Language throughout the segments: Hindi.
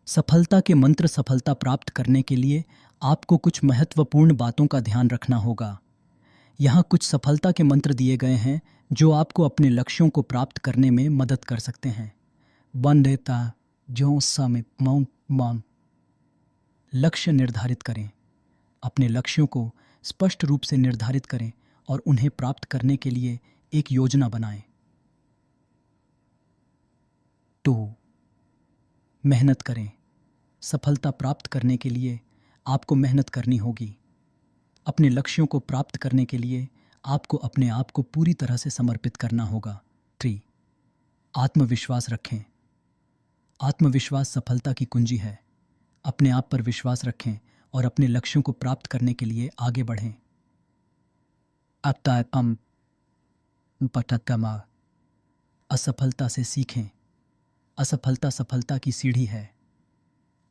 सफलता के मंत्र। सफलता प्राप्त करने के लिए आपको कुछ महत्वपूर्ण बातों का ध्यान रखना होगा। यहाँ कुछ सफलता के मंत्र दिए गए हैं जो आपको अपने लक्ष्यों को प्राप्त करने में मदद कर सकते हैं। बंदेता जो समय मान लक्ष्य निर्धारित करें। अपने लक्ष्यों को स्पष्ट रूप से निर्धारित करें और उन्हें प्राप्त करने के लिए एक योजना बनाएं। तो मेहनत करें। सफलता प्राप्त करने के लिए आपको मेहनत करनी होगी। अपने लक्ष्यों को प्राप्त करने के लिए आपको अपने आप को पूरी तरह से समर्पित करना होगा। 3. आत्मविश्वास रखें। आत्मविश्वास सफलता की कुंजी है। अपने आप पर विश्वास रखें और अपने लक्ष्यों को प्राप्त करने के लिए आगे बढ़ें। असफलता से सीखें। असफलता सफलता की सीढ़ी है।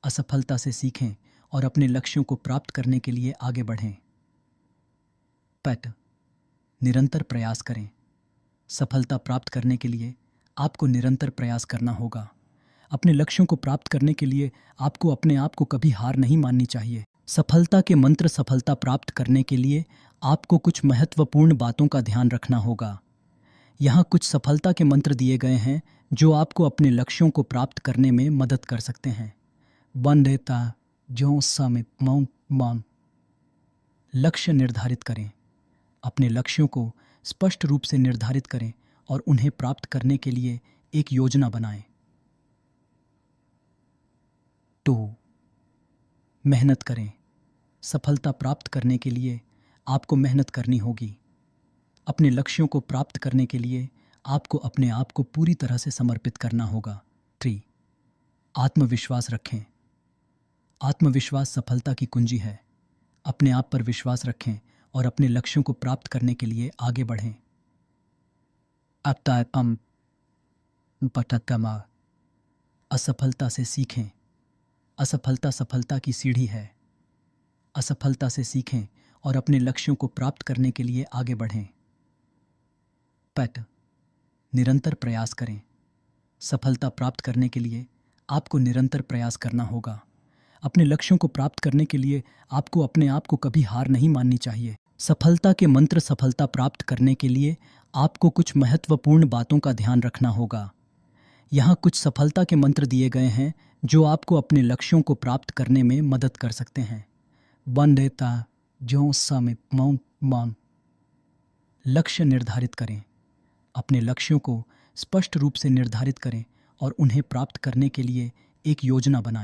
असफलता से सीखें और अपने लक्ष्यों को प्राप्त करने के लिए आगे बढ़ें। निरंतर प्रयास करें। सफलता प्राप्त करने के लिए आपको निरंतर प्रयास करना होगा। अपने लक्ष्यों को प्राप्त करने के लिए आपको अपने आप को कभी हार नहीं माननी चाहिए। सफलता के मंत्र। सफलता प्राप्त करने के लिए आपको कुछ महत्वपूर्ण बातों का ध्यान रखना होगा। यहाँ कुछ सफलता के मंत्र दिए गए हैं जो आपको अपने लक्ष्यों को प्राप्त करने में मदद कर सकते हैं। बंदेता जो समय मान लक्ष्य निर्धारित करें। अपने लक्ष्यों को स्पष्ट रूप से निर्धारित करें और उन्हें प्राप्त करने के लिए एक योजना बनाएं। तो मेहनत करें। सफलता प्राप्त करने के लिए आपको मेहनत करनी होगी। अपने लक्ष्यों को प्राप्त करने के लिए आपको अपने आप को पूरी तरह से समर्पित करना होगा। 3. आत्मविश्वास रखें। आत्मविश्वास सफलता की कुंजी है। अपने आप पर विश्वास रखें और अपने लक्ष्यों को प्राप्त करने के लिए आगे बढ़ें। असफलता से सीखें। असफलता सफलता की सीढ़ी है। असफलता से सीखें और अपने लक्ष्यों को प्राप्त करने के लिए आगे बढ़ें। निरंतर प्रयास करें। सफलता प्राप्त करने के लिए आपको निरंतर प्रयास करना होगा। अपने लक्ष्यों को प्राप्त करने के लिए आपको अपने आप को कभी हार नहीं माननी चाहिए। सफलता के मंत्र। सफलता प्राप्त करने के लिए आपको कुछ महत्वपूर्ण बातों का ध्यान रखना होगा। यहाँ कुछ सफलता के मंत्र दिए गए हैं जो आपको अपने लक्ष्यों को प्राप्त करने में मदद कर सकते हैं। बंदेता जो समय मान लक्ष्य निर्धारित करें। अपने लक्ष्यों को स्पष्ट रूप से निर्धारित करें और उन्हें प्राप्त करने के लिए एक योजना बनाएं।